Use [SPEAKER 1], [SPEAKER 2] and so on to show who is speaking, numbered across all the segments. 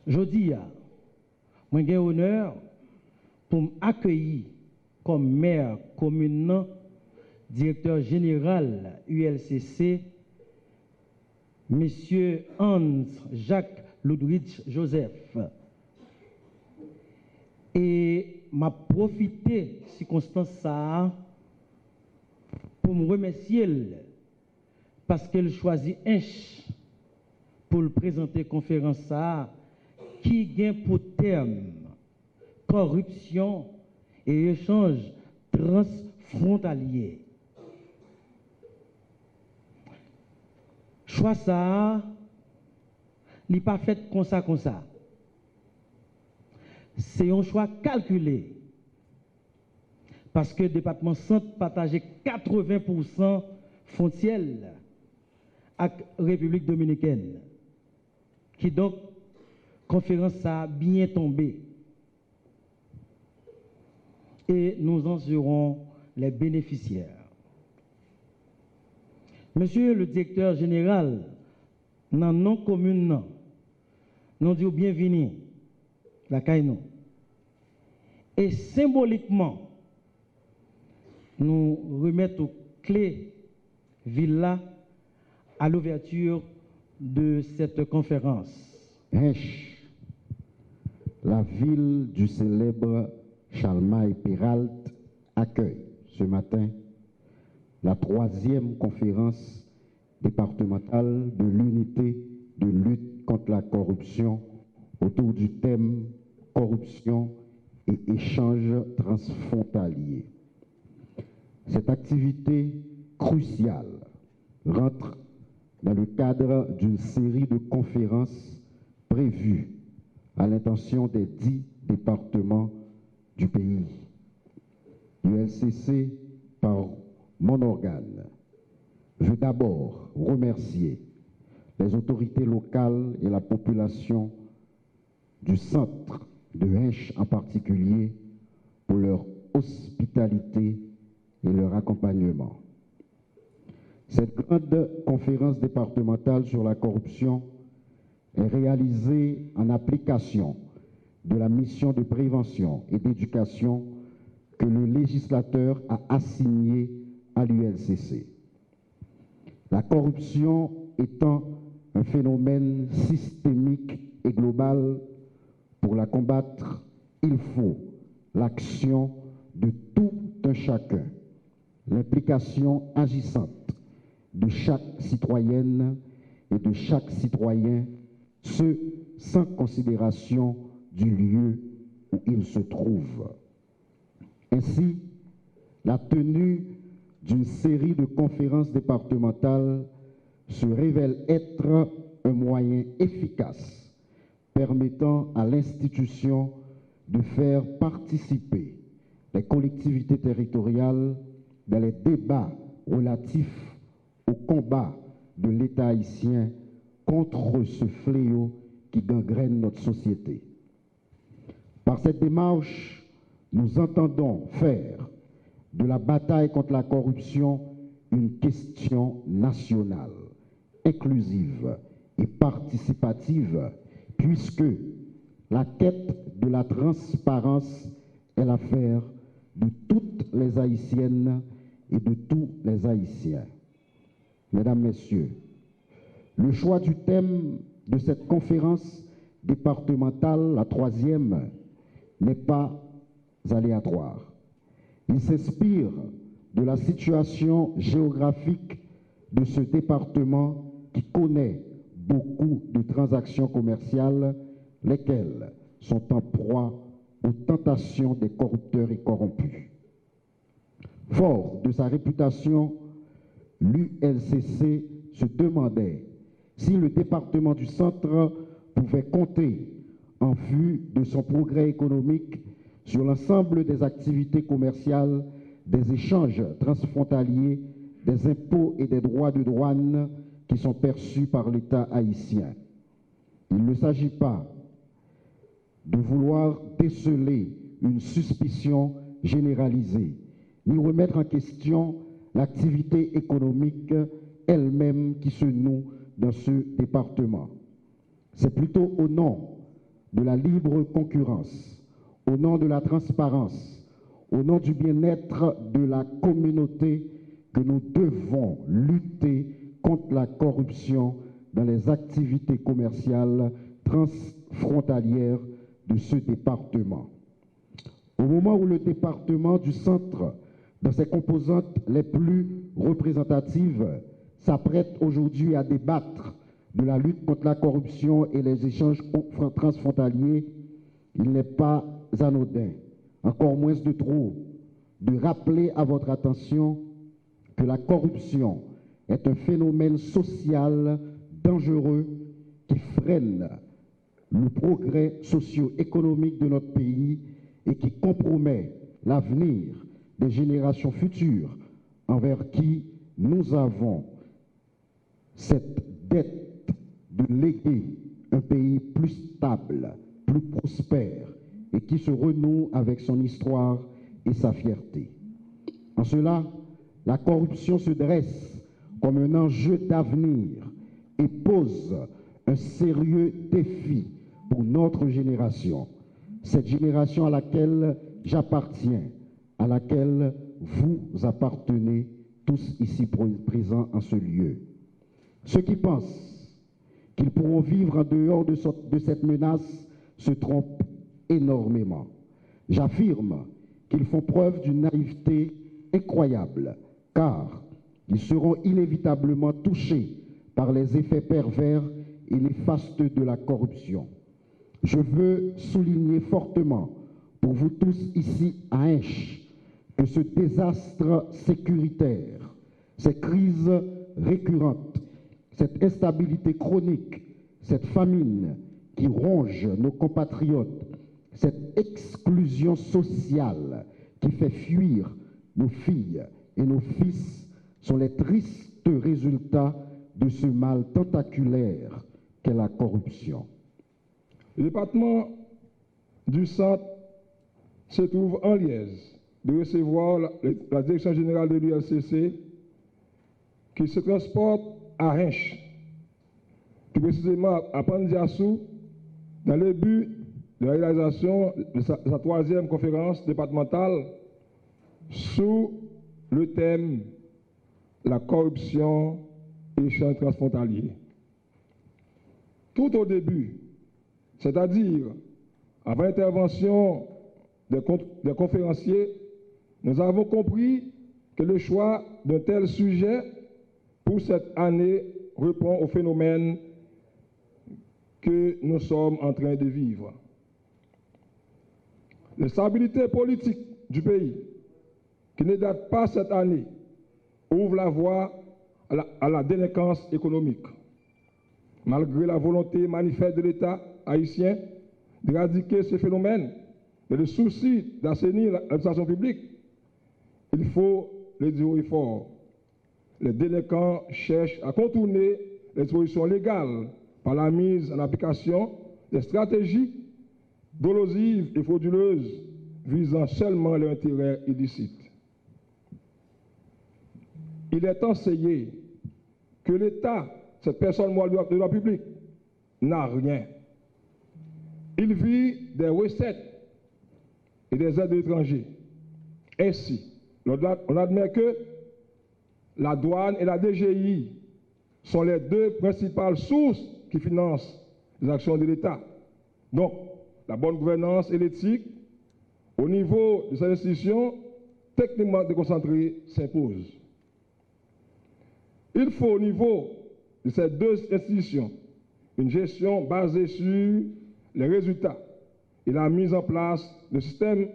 [SPEAKER 1] Jodi, moi j'ai l'honneur pour m'accueillir comme maire commune, directeur général ULCC, Monsieur Hans-Jacques Ludwig Joseph. Et m'a profité de circonstance ça pour me remercier parce qu'elle choisit un pour le présenter conférence ça qui gagne pour terme corruption et échange transfrontalier. Choix ça, il n'est pas fait comme ça. C'est un choix calculé. Parce que le département centre partage 80% frontières avec la République dominicaine. Qui donc, conférence a bien tombé. Et nous en serons les bénéficiaires. Monsieur le directeur général, dans nos communes, nous disons bienvenue, la Caïno. Et symboliquement, nous remettons aux clés villa à l'ouverture de cette conférence.
[SPEAKER 2] Hèche, la ville du célèbre Chalmaille Peralt accueille ce matin la 3e conférence départementale de l'unité de lutte contre la corruption autour du thème corruption et échanges transfrontaliers. Cette activité cruciale rentre dans le cadre d'une série de conférences prévues à l'intention des 10 départements du pays. ULCC, par mon organe, veut d'abord remercier les autorités locales et la population du centre de Hèche en particulier pour leur hospitalité et leur accompagnement. Cette grande conférence départementale sur la corruption est réalisée en application de la mission de prévention et d'éducation que le législateur a assignée à l'ULCC. La corruption étant un phénomène systémique et global, pour la combattre, il faut l'action de tout un chacun, l'implication agissante de chaque citoyenne et de chaque citoyen, ce sans considération du lieu où il se trouve. Ainsi, la tenue d'une série de conférences départementales se révèle être un moyen efficace permettant à l'institution de faire participer les collectivités territoriales dans les débats relatifs au combat de l'État haïtien contre ce fléau qui gangrène notre société. Par cette démarche, nous entendons faire de la bataille contre la corruption une question nationale, inclusive et participative, puisque la quête de la transparence est l'affaire de toutes les Haïtiennes et de tous les Haïtiens. Mesdames, Messieurs, le choix du thème de cette conférence départementale, la 3e, n'est pas aléatoire. Il s'inspire de la situation géographique de ce département qui connaît beaucoup de transactions commerciales, lesquelles sont en proie aux tentations des corrupteurs et corrompus. Fort de sa réputation, l'ULCC se demandait si le département du centre pouvait compter, en vue de son progrès économique, sur l'ensemble des activités commerciales, des échanges transfrontaliers, des impôts et des droits de douane qui sont perçus par l'État haïtien. Il ne s'agit pas de vouloir déceler une suspicion généralisée, ni remettre en question l'activité économique elle-même qui se noue dans ce département. C'est plutôt au nom de la libre concurrence, au nom de la transparence, au nom du bien-être de la communauté, que nous devons lutter contre la corruption dans les activités commerciales transfrontalières de ce département. Au moment où le département du Centre, dans ses composantes les plus représentatives, s'apprête aujourd'hui à débattre de la lutte contre la corruption et les échanges transfrontaliers, il n'est pas anodin, encore moins de trop, de rappeler à votre attention que la corruption est un phénomène social dangereux qui freine le progrès socio-économique de notre pays et qui compromet l'avenir des générations futures envers qui nous avons cette dette de léguer un pays plus stable, plus prospère et qui se renoue avec son histoire et sa fierté. En cela, la corruption se dresse comme un enjeu d'avenir et pose un sérieux défi pour notre génération, cette génération à laquelle j'appartiens, à laquelle vous appartenez tous ici présents en ce lieu. Ceux qui pensent qu'ils pourront vivre en dehors de cette menace se trompent énormément. J'affirme qu'ils font preuve d'une naïveté incroyable, car ils seront inévitablement touchés par les effets pervers et néfastes de la corruption. Je veux souligner fortement pour vous tous ici à Hinche que ce désastre sécuritaire, ces crises récurrentes, cette instabilité chronique, cette famine qui ronge nos compatriotes, cette exclusion sociale qui fait fuir nos filles et nos fils sont les tristes résultats de ce mal tentaculaire qu'est la corruption.
[SPEAKER 3] Le département du Centre se trouve en liesse de recevoir la Direction générale de l'ULCC qui se transporte à Hinche, plus précisément à Pandiassou, dans le but de la réalisation de sa troisième conférence départementale sous le thème « La corruption et échanges transfrontaliers ». Tout au début, c'est-à-dire avant l'intervention des conférenciers, nous avons compris que le choix d'un tel sujet pour cette année répond au phénomène que nous sommes en train de vivre. La stabilité politique du pays, qui ne date pas cette année, ouvre la voie à la délinquance économique. Malgré la volonté manifeste de l'État haïtien d'éradiquer ce phénomène et le souci d'assainir l'administration publique, il faut le dire haut et fort. Les délinquants cherchent à contourner les dispositions légales par la mise en application des stratégies dolosives et frauduleuses visant seulement leur intérêt illicite. Il est enseigné que l'État, cette personne morale de droit public, n'a rien. Il vit des recettes et des aides de l'étranger. Ainsi, on admet que la douane et la DGI sont les deux principales sources qui financent les actions de l'État. Donc, la bonne gouvernance et l'éthique, au niveau de ces institutions, techniquement déconcentrées, s'imposent. Il faut, au niveau de ces deux institutions, une gestion basée sur les résultats et la mise en place de systèmes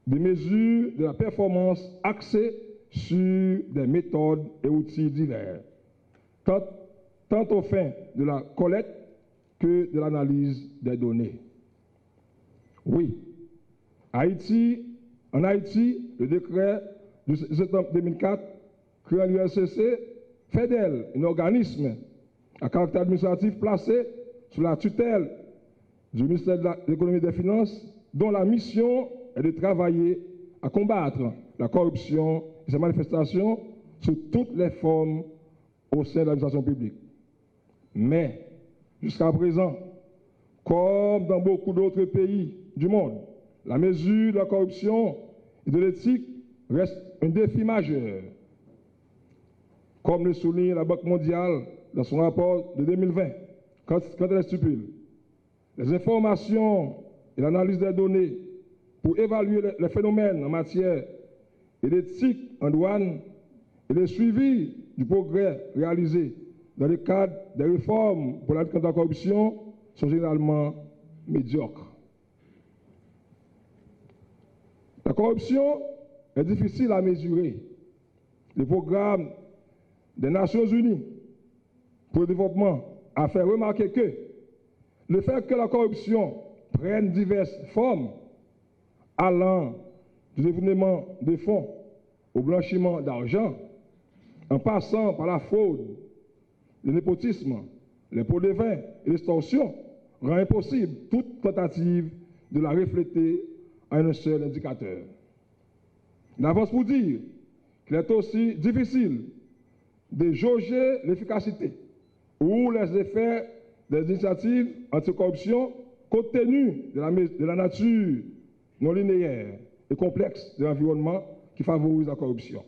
[SPEAKER 3] de mesure de la performance axés sur des méthodes et outils divers, tant aux fins de la collecte que de l'analyse des données. Oui, en Haïti, le décret du septembre 2004 créant l'ULCC fait d'elle un organisme à caractère administratif placé sous la tutelle du ministère de l'Économie et des Finances, dont la mission est de travailler à combattre la corruption et ses manifestations sous toutes les formes au sein de l'administration publique. Mais, jusqu'à présent, Comme dans beaucoup d'autres pays du monde, la mesure de la corruption et de l'éthique reste un défi majeur. Comme le souligne la Banque mondiale dans son rapport de 2020, quand elle stipule, les informations et l'analyse des données pour évaluer les phénomènes en matière d'éthique en douane et le suivi du progrès réalisé dans le cadre des réformes pour la lutte contre la corruption sont généralement médiocres. La corruption est difficile à mesurer. Le programme des Nations Unies pour le développement a fait remarquer que le fait que la corruption prenne diverses formes, allant du détournement de fonds au blanchiment d'argent, en passant par la fraude, le népotisme, les pots de vin et l'extorsion, rend impossible toute tentative de la refléter à un seul indicateur. Il avance pour dire qu'il est aussi difficile de jauger l'efficacité ou les effets des initiatives anticorruption compte tenu de la nature non linéaire et complexe de l'environnement qui favorise la corruption.